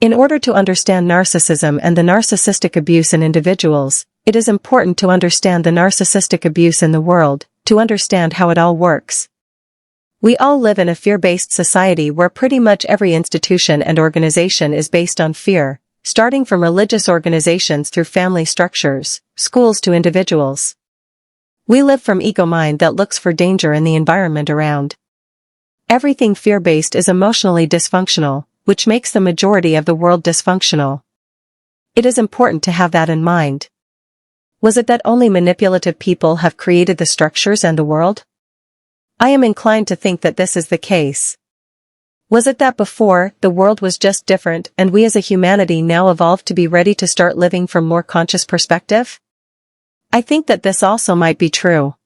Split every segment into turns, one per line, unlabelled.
In order to understand narcissism and the narcissistic abuse in individuals, it is important to understand the narcissistic abuse in the world, to understand how it all works. We all live in a fear-based society where pretty much every institution and organization is based on fear, starting from religious organizations through family structures, schools to individuals. We live from ego mind that looks for danger in the environment around. Everything fear-based is emotionally dysfunctional, which makes the majority of the world dysfunctional. It is important to have that in mind. Was it that only manipulative people have created the structures and the world? I am inclined to think that this is the case. Was it that before, the world was just different and we as a humanity now evolved to be ready to start living from more conscious perspective? I think that this also might be true.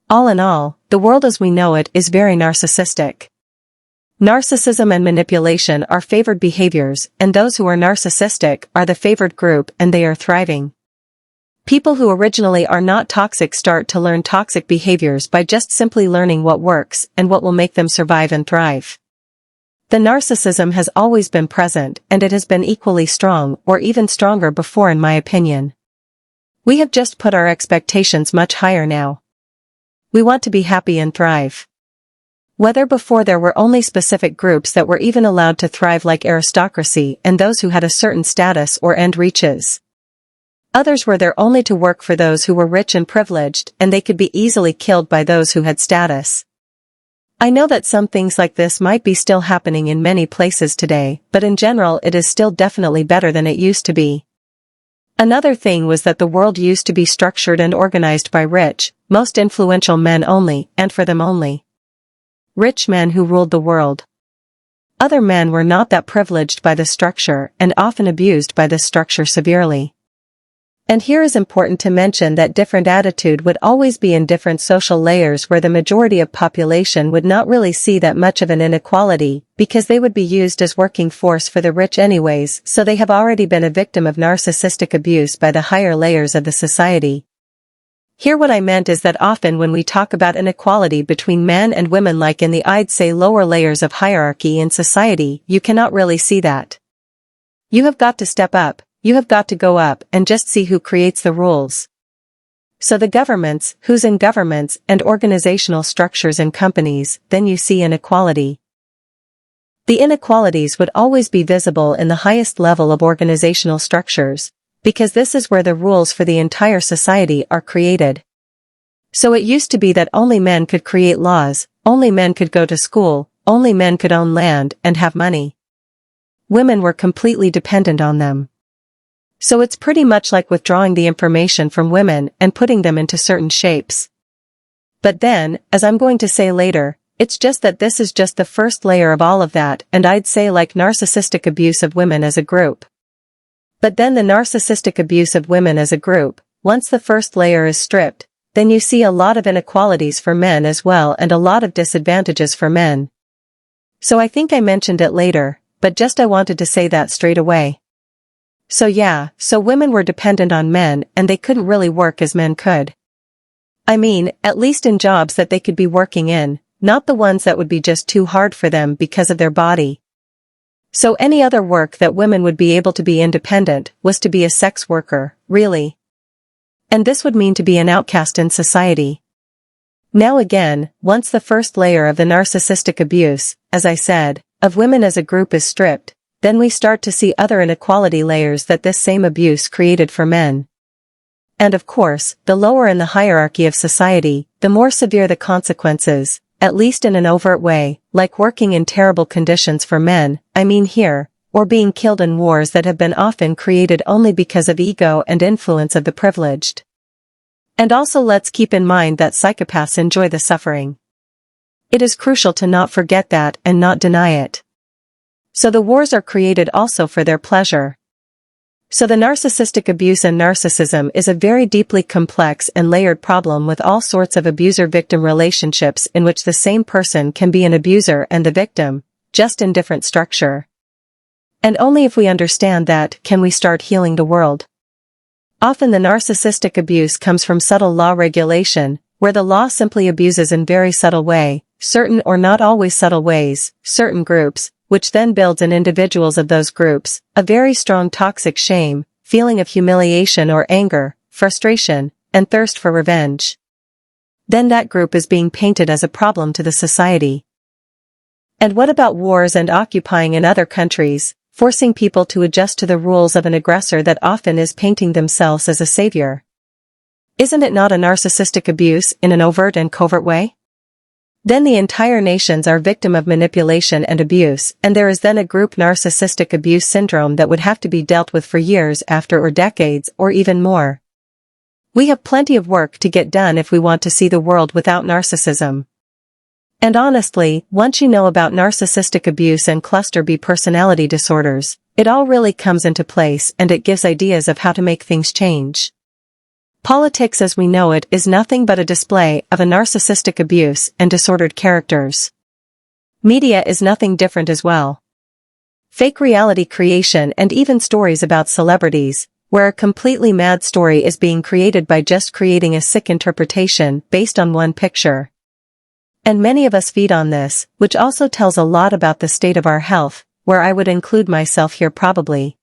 All in all, the world as we know it is very narcissistic. Narcissism and manipulation are favored behaviors, and those who are narcissistic are the favored group and they are thriving. People who originally are not toxic start to learn toxic behaviors by just simply learning what works and what will make them survive and thrive. The narcissism has always been present and it has been equally strong or even stronger before in my opinion. We have just put our expectations much higher now. We want to be happy and thrive. Whether before there were only specific groups that were even allowed to thrive like aristocracy and those who had a certain status or end reaches. Others were there only to work for those who were rich and privileged and they could be easily killed by those who had status. I know that some things like this might be still happening in many places today, but in general it is still definitely better than it used to be. Another thing was that the world used to be structured and organized by rich, most influential men only, and for them only. Rich men who ruled the world. Other men were not that privileged by the structure and often abused by this structure severely. And here is important to mention that different attitude would always be in different social layers where the majority of population would not really see that much of an inequality because they would be used as working force for the rich anyways, so they have already been a victim of narcissistic abuse by the higher layers of the society. Here what I meant is that often when we talk about inequality between men and women like in the I'd say lower layers of hierarchy in society, you cannot really see that. You have got to step up, you have got to go up and just see who creates the rules. So the governments, who's in governments and organizational structures in companies, then you see inequality. The inequalities would always be visible in the highest level of organizational structures, because this is where the rules for the entire society are created. So it used to be that only men could create laws, only men could go to school, only men could own land and have money. Women were completely dependent on them. So it's pretty much like withdrawing the information from women and putting them into certain shapes. But then, as I'm going to say later, it's just that this is just the first layer of all of that, and I'd say like narcissistic abuse of women as a group. But then the narcissistic abuse of women as a group, once the first layer is stripped, then you see a lot of inequalities for men as well and a lot of disadvantages for men. So I think I mentioned it later, but just I wanted to say that straight away. So yeah, so women were dependent on men and they couldn't really work as men could. I mean, at least in jobs that they could be working in, not the ones that would be just too hard for them because of their body. So any other work that women would be able to be independent was to be a sex worker, really. And this would mean to be an outcast in society. Now again, once the first layer of the narcissistic abuse, as I said, of women as a group is stripped, then we start to see other inequality layers that this same abuse created for men. And of course, the lower in the hierarchy of society, the more severe the consequences, at least in an overt way, like working in terrible conditions for men, I mean here, or being killed in wars that have been often created only because of ego and influence of the privileged. And also let's keep in mind that psychopaths enjoy the suffering. It is crucial to not forget that and not deny it. So the wars are created also for their pleasure. So the narcissistic abuse and narcissism is a very deeply complex and layered problem with all sorts of abuser-victim relationships in which the same person can be an abuser and the victim, just in different structure. And only if we understand that can we start healing the world. Often the narcissistic abuse comes from subtle law regulation, where the law simply abuses in very subtle way, certain or not always subtle ways, certain groups, which then builds in individuals of those groups a very strong toxic shame, feeling of humiliation or anger, frustration, and thirst for revenge. Then that group is being painted as a problem to the society. And what about wars and occupying in other countries, forcing people to adjust to the rules of an aggressor that often is painting themselves as a savior? Isn't it not a narcissistic abuse in an overt and covert way? Then the entire nations are victim of manipulation and abuse, and there is then a group narcissistic abuse syndrome that would have to be dealt with for years after or decades or even more. We have plenty of work to get done if we want to see the world without narcissism. And honestly, once you know about narcissistic abuse and cluster B personality disorders, it all really comes into place and it gives ideas of how to make things change. Politics as we know it is nothing but a display of a narcissistic abuse and disordered characters. Media is nothing different as well. Fake reality creation and even stories about celebrities, where a completely mad story is being created by just creating a sick interpretation based on one picture. And many of us feed on this, which also tells a lot about the state of our health, where I would include myself here probably.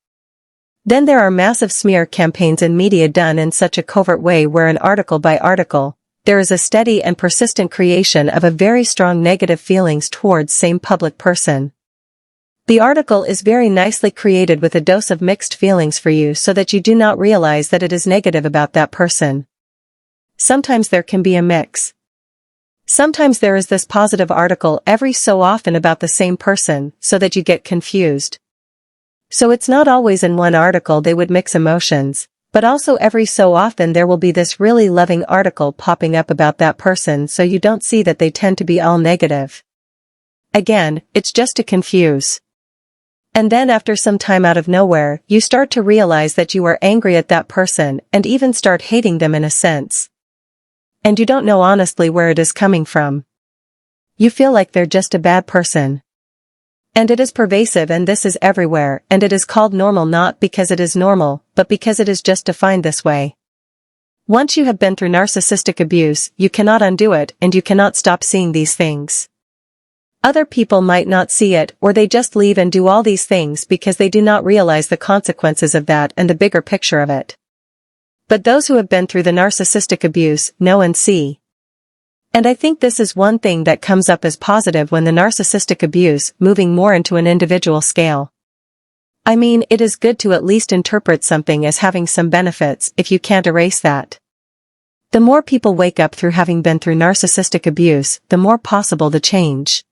Then there are massive smear campaigns in media done in such a covert way where an article by article, there is a steady and persistent creation of a very strong negative feelings towards same public person. The article is very nicely created with a dose of mixed feelings for you so that you do not realize that it is negative about that person. Sometimes there can be a mix. Sometimes there is this positive article every so often about the same person so that you get confused. So it's not always in one article they would mix emotions, but also every so often there will be this really loving article popping up about that person so you don't see that they tend to be all negative. Again, it's just to confuse. And then after some time out of nowhere, you start to realize that you are angry at that person and even start hating them in a sense. And you don't know honestly where it is coming from. You feel like they're just a bad person. And it is pervasive and this is everywhere and it is called normal not because it is normal, but because it is just defined this way. Once you have been through narcissistic abuse, you cannot undo it and you cannot stop seeing these things. Other people might not see it or they just leave and do all these things because they do not realize the consequences of that and the bigger picture of it. But those who have been through the narcissistic abuse know and see. And I think this is one thing that comes up as positive when the narcissistic abuse moving more into an individual scale. I mean, it is good to at least interpret something as having some benefits if you can't erase that. The more people wake up through having been through narcissistic abuse, the more possible the change.